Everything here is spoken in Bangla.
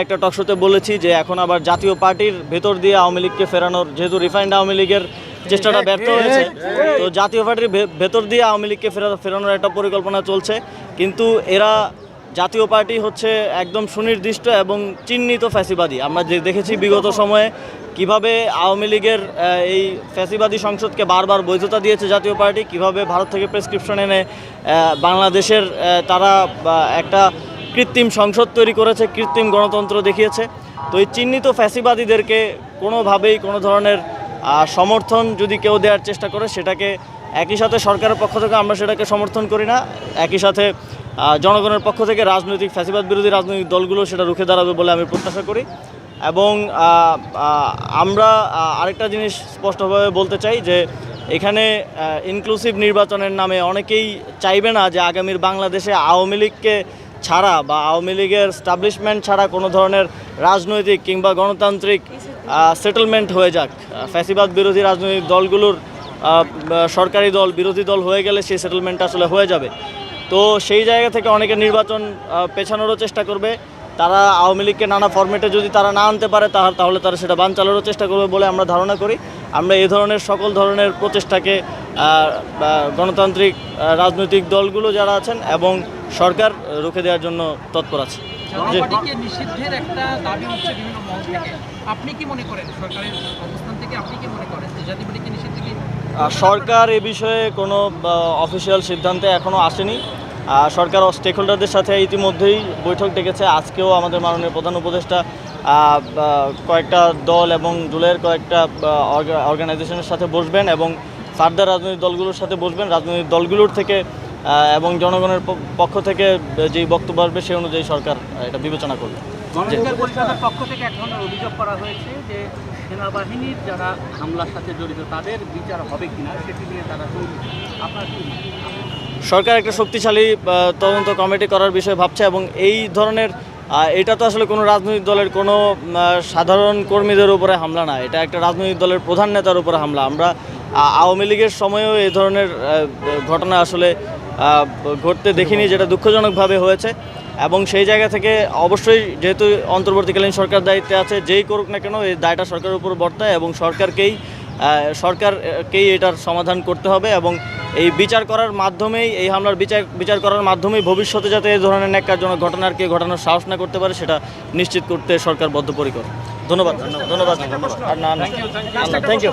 একটা টকশোতে বলেছি যে এখন আবার জাতীয় পার্টির ভেতর দিয়ে আওয়ামী লীগকে ফেরানোর, যেহেতু রিফাইন্ড আওয়ামী লীগের চেষ্টাটা ব্যর্থ হয়েছে, তো জাতীয় পার্টির ভেতর দিয়ে আওয়ামী লীগকে ফেরানোর একটা পরিকল্পনা চলছে। কিন্তু এরা জাতীয় পার্টি হচ্ছে একদম সুনির্দিষ্ট এবং চিহ্নিত ফ্যাসিবাদী। আমরা যে দেখেছি বিগত সময়ে কিভাবে আওয়ামী লীগের এই ফ্যাসিবাদী সংসদকে বারবার বৈধতা দিয়েছে জাতীয় পার্টি, কিভাবে ভারত থেকে প্রেসক্রিপশন এনে বাংলাদেশের তারা একটা কৃত্রিম সংসদ তৈরি করেছে, কৃত্রিম গণতন্ত্র দেখিয়েছে। তো এই চিহ্নিত ফ্যাসিবাদীদেরকে কোনোভাবেই কোনো ধরনের সমর্থন যদি কেউ দেওয়ার চেষ্টা করে, সেটাকে একই সাথে সরকারের পক্ষ থেকে আমরা সেটাকে সমর্থন করি না, একই সাথে জনগণের পক্ষ থেকে রাজনৈতিক ফ্যাসিবাদ বিরোধী রাজনৈতিক দলগুলো সেটা রুখে দাঁড়াবে বলে আমি প্রত্যাশা করি। এবং আমরা আরেকটা জিনিস স্পষ্টভাবে বলতে চাই যে এখানে ইনক্লুসিভ নির্বাচনের নামে অনেকেই চাইবে না যে আগামীর বাংলাদেশে আওয়ামী লীগকে ছাড়া বা আওয়ামী লীগের স্টাবলিশমেন্ট ছাড়া কোনো ধরনের রাজনৈতিক কিংবা গণতান্ত্রিক সেটেলমেন্ট হয়ে যাক। ফ্যাসিবাদ বিরোধী রাজনৈতিক দলগুলোর সরকারি দল বিরোধী দল হয়ে গেলে সেই সেটেলমেন্ট আসলে হয়ে যাবে। তো সেই জায়গা থেকে অনেকে নির্বাচন পেছানোরও চেষ্টা করবে। তারা আওয়ামী লীগকে নানা ফরম্যাটে যদি তারা না আনতে পারে তাহলে তারা সেটা বানচালেরও চেষ্টা করবে বলে আমরা ধারণা করি। আমরা এই ধরনের সকল ধরনের প্রচেষ্টাকে গণতান্ত্রিক রাজনৈতিক দলগুলো যারা আছেন এবং সরকার রুখে দেওয়ার জন্য তৎপর আছে। নিষিদ্ধের একটা দাবি হচ্ছে বিভিন্ন মহল থেকে। আপনি কি মনে করেন সরকারের অবস্থান থেকে, আপনি কি মনে করেন যে জাতীয় পার্টিকে নিষিদ্ধ কি? সরকার এ বিষয়ে কোনো অফিসিয়াল সিদ্ধান্তে এখনও আসেনি। সরকার স্টেক হোল্ডারদের সাথে ইতিমধ্যেই বৈঠক ডেকেছে। আজকেও আমাদের মাননীয় প্রধান উপদেষ্টা কয়েকটা দল এবং জুলাইয়ের কয়েকটা অর্গানাইজেশনের সাথে বসবেন এবং ফার্দার রাজনৈতিক দলগুলোর সাথে বসবেন। রাজনৈতিক দলগুলোর থেকে এবং জনগণের পক্ষ থেকে যেই বক্তব্য আসবে সেই অনুযায়ী সরকার এটা বিবেচনা করবে। গণঅধিকার পরিষদের পক্ষ থেকে এক ধরনের অভিযোগ করা হয়েছে যে সেনাবাহিনীর যারা হামলার সাথে জড়িত তাদের বিচার হবে কিনা সেটি নিয়ে তারা আপনার কি? সরকার একটা শক্তিশালী তদন্ত কমিটি করার বিষয়ে ভাবছে এবং এই ধরনের এটা তো আসলে কোনো রাজনৈতিক দলের কোনো সাধারণ কর্মীদের উপরে হামলা না, এটা একটা রাজনৈতিক দলের প্রধান নেতার উপরে হামলা। আমরা আওয়ামী লীগের সময়েও এই ধরনের ঘটনা আসলে ঘটতে দেখিনি, যেটা দুঃখজনকভাবে হয়েছে। এবং সেই জায়গা থেকে অবশ্যই যেহেতু অন্তর্বর্তীকালীন সরকার দায়িত্বে আছে, যেই করুক না কেন এই দায়টা সরকারের উপর বর্তায় এবং সরকারকেই এটার সমাধান করতে হবে। এবং এই বিচার করার মাধ্যমেই, এই হামলার বিচার করার মাধ্যমেই ভবিষ্যতে যাতে এই ধরনের ন্যাক্কারজনক ঘটনার কে ঘটানোর সাহস না করতে পারে সেটা নিশ্চিত করতে সরকার বদ্ধপরিকর। ধন্যবাদ। Thank you.